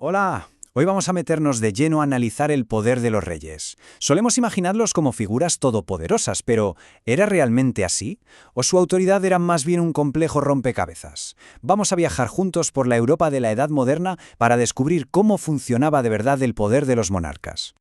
Hola, hoy vamos a meternos de lleno a analizar el poder de los reyes. Solemos imaginarlos como figuras todopoderosas, pero ¿era realmente así? ¿O su autoridad era más bien un complejo rompecabezas? Vamos a viajar juntos por la Europa de la Edad Moderna para descubrir cómo funcionaba de verdad el poder de los monarcas.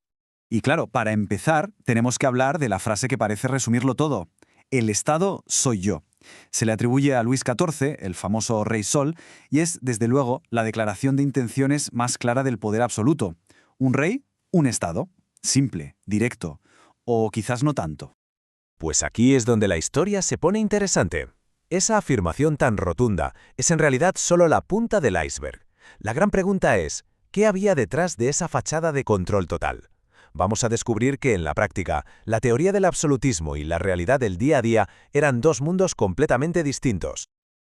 Y claro, para empezar, tenemos que hablar de la frase que parece resumirlo todo. El Estado soy yo. Se le atribuye a Luis XIV, el famoso Rey Sol, y es, desde luego, la declaración de intenciones más clara del poder absoluto. Un rey, un Estado. Simple, directo. O quizás no tanto. Pues aquí es donde la historia se pone interesante. Esa afirmación tan rotunda es en realidad solo la punta del iceberg. La gran pregunta es, ¿qué había detrás de esa fachada de control total? Vamos a descubrir que en la práctica, la teoría del absolutismo y la realidad del día a día eran dos mundos completamente distintos.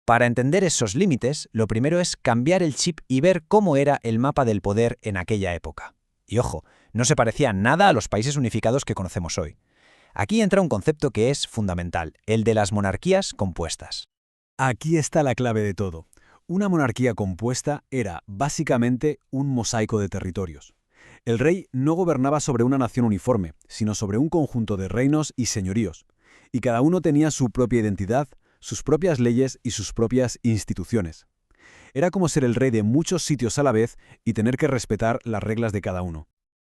Para entender esos límites, lo primero es cambiar el chip y ver cómo era el mapa del poder en aquella época. Y ojo, no se parecía nada a los países unificados que conocemos hoy. Aquí entra un concepto que es fundamental, el de las monarquías compuestas. Aquí está la clave de todo. Una monarquía compuesta era, básicamente, un mosaico de territorios. El rey no gobernaba sobre una nación uniforme, sino sobre un conjunto de reinos y señoríos, y cada uno tenía su propia identidad, sus propias leyes y sus propias instituciones. Era como ser el rey de muchos sitios a la vez y tener que respetar las reglas de cada uno.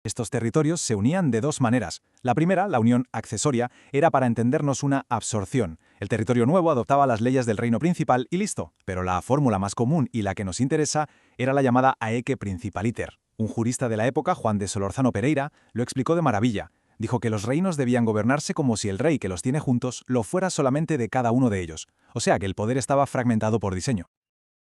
Estos territorios se unían de dos maneras. La primera, la unión accesoria, era para entendernos una absorción. El territorio nuevo adoptaba las leyes del reino principal y listo. Pero la fórmula más común y la que nos interesa era la llamada aeque principaliter. Un jurista de la época, Juan de Solórzano Pereira, lo explicó de maravilla. Dijo que los reinos debían gobernarse como si el rey que los tiene juntos lo fuera solamente de cada uno de ellos. O sea que el poder estaba fragmentado por diseño.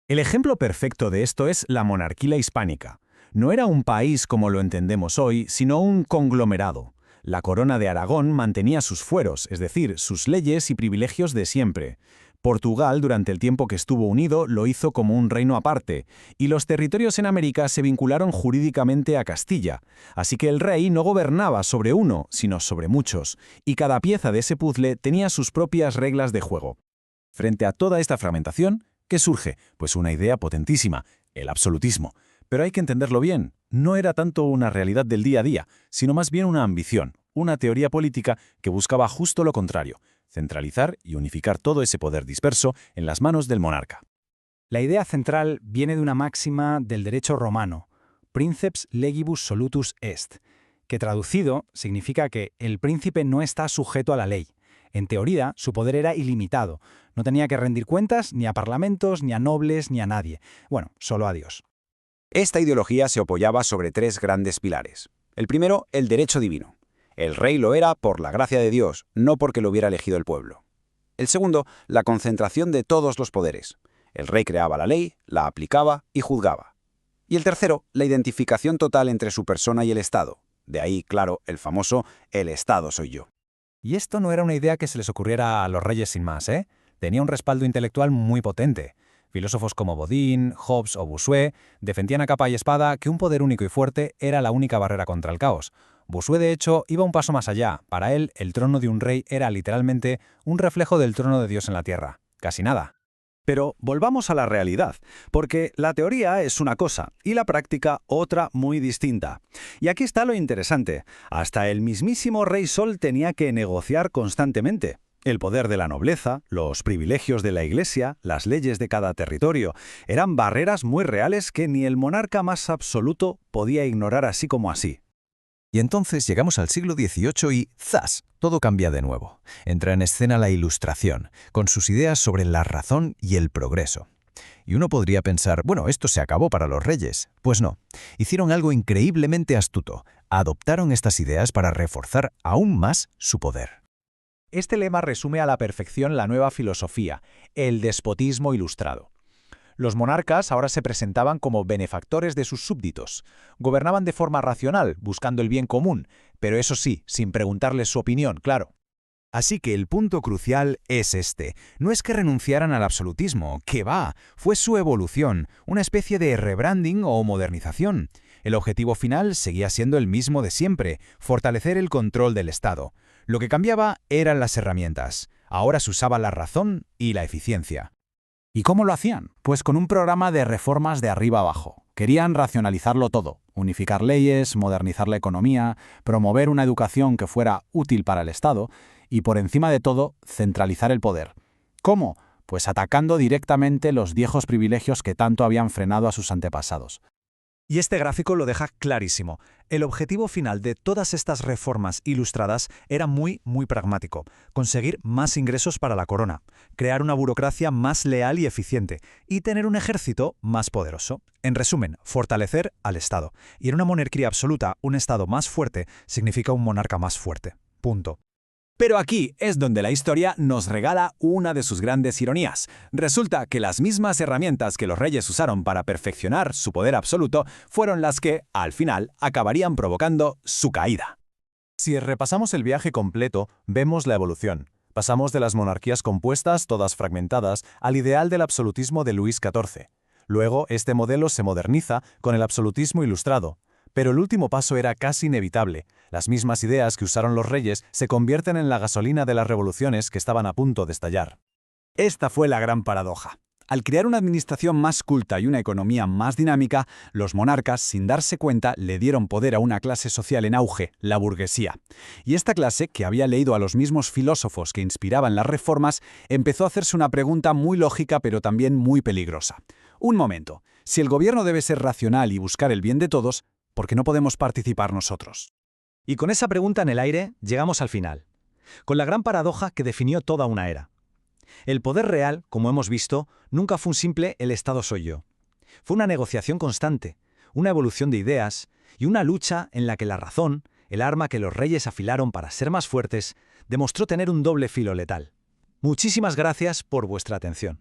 El ejemplo perfecto de esto es la monarquía hispánica. No era un país como lo entendemos hoy, sino un conglomerado. La corona de Aragón mantenía sus fueros, es decir, sus leyes y privilegios de siempre. Portugal, durante el tiempo que estuvo unido, lo hizo como un reino aparte, y los territorios en América se vincularon jurídicamente a Castilla. Así que el rey no gobernaba sobre uno, sino sobre muchos, y cada pieza de ese puzzle tenía sus propias reglas de juego. Frente a toda esta fragmentación, ¿qué surge? Pues una idea potentísima, el absolutismo. Pero hay que entenderlo bien, no era tanto una realidad del día a día, sino más bien una ambición, una teoría política que buscaba justo lo contrario, centralizar y unificar todo ese poder disperso en las manos del monarca. La idea central viene de una máxima del derecho romano, princeps legibus solutus est, que traducido significa que el príncipe no está sujeto a la ley. En teoría, su poder era ilimitado, no tenía que rendir cuentas ni a parlamentos, ni a nobles, ni a nadie. Bueno, solo a Dios. Esta ideología se apoyaba sobre tres grandes pilares. El primero, el derecho divino. El rey lo era por la gracia de Dios, no porque lo hubiera elegido el pueblo. El segundo, la concentración de todos los poderes. El rey creaba la ley, la aplicaba y juzgaba. Y el tercero, la identificación total entre su persona y el Estado. De ahí, claro, el famoso «el Estado soy yo». Y esto no era una idea que se les ocurriera a los reyes sin más, ¿eh? Tenía un respaldo intelectual muy potente. Filósofos como Bodin, Hobbes o Bossuet defendían a capa y espada que un poder único y fuerte era la única barrera contra el caos. Bossuet, de hecho, iba un paso más allá. Para él, el trono de un rey era literalmente un reflejo del trono de Dios en la tierra. Casi nada. Pero volvamos a la realidad, porque la teoría es una cosa y la práctica otra muy distinta. Y aquí está lo interesante. Hasta el mismísimo Rey Sol tenía que negociar constantemente. El poder de la nobleza, los privilegios de la Iglesia, las leyes de cada territorio, eran barreras muy reales que ni el monarca más absoluto podía ignorar así como así. Y entonces llegamos al siglo XVIII y ¡zas! Todo cambia de nuevo. Entra en escena la Ilustración, con sus ideas sobre la razón y el progreso. Y uno podría pensar, bueno, esto se acabó para los reyes. Pues no. Hicieron algo increíblemente astuto. Adoptaron estas ideas para reforzar aún más su poder. Este lema resume a la perfección la nueva filosofía, el despotismo ilustrado. Los monarcas ahora se presentaban como benefactores de sus súbditos. Gobernaban de forma racional, buscando el bien común, pero eso sí, sin preguntarles su opinión, claro. Así que el punto crucial es este. No es que renunciaran al absolutismo, que va, fue su evolución, una especie de rebranding o modernización. El objetivo final seguía siendo el mismo de siempre, fortalecer el control del Estado. Lo que cambiaba eran las herramientas. Ahora se usaba la razón y la eficiencia. ¿Y cómo lo hacían? Pues con un programa de reformas de arriba abajo. Querían racionalizarlo todo, unificar leyes, modernizar la economía, promover una educación que fuera útil para el Estado y, por encima de todo, centralizar el poder. ¿Cómo? Pues atacando directamente los viejos privilegios que tanto habían frenado a sus antepasados. Y este gráfico lo deja clarísimo. El objetivo final de todas estas reformas ilustradas era muy pragmático: conseguir más ingresos para la corona, crear una burocracia más leal y eficiente y tener un ejército más poderoso. En resumen, fortalecer al Estado. Y en una monarquía absoluta, un Estado más fuerte significa un monarca más fuerte. Punto. Pero aquí es donde la historia nos regala una de sus grandes ironías. Resulta que las mismas herramientas que los reyes usaron para perfeccionar su poder absoluto fueron las que, al final, acabarían provocando su caída. Si repasamos el viaje completo, vemos la evolución. Pasamos de las monarquías compuestas, todas fragmentadas, al ideal del absolutismo de Luis XIV. Luego, este modelo se moderniza con el absolutismo ilustrado. Pero el último paso era casi inevitable. Las mismas ideas que usaron los reyes se convierten en la gasolina de las revoluciones que estaban a punto de estallar. Esta fue la gran paradoja. Al crear una administración más culta y una economía más dinámica, los monarcas, sin darse cuenta, le dieron poder a una clase social en auge, la burguesía. Y esta clase, que había leído a los mismos filósofos que inspiraban las reformas, empezó a hacerse una pregunta muy lógica pero también muy peligrosa. Un momento, si el gobierno debe ser racional y buscar el bien de todos, ¿por qué no podemos participar nosotros? Y con esa pregunta en el aire, llegamos al final, con la gran paradoja que definió toda una era. El poder real, como hemos visto, nunca fue un simple «el Estado soy yo». Fue una negociación constante, una evolución de ideas y una lucha en la que la razón, el arma que los reyes afilaron para ser más fuertes, demostró tener un doble filo letal. Muchísimas gracias por vuestra atención.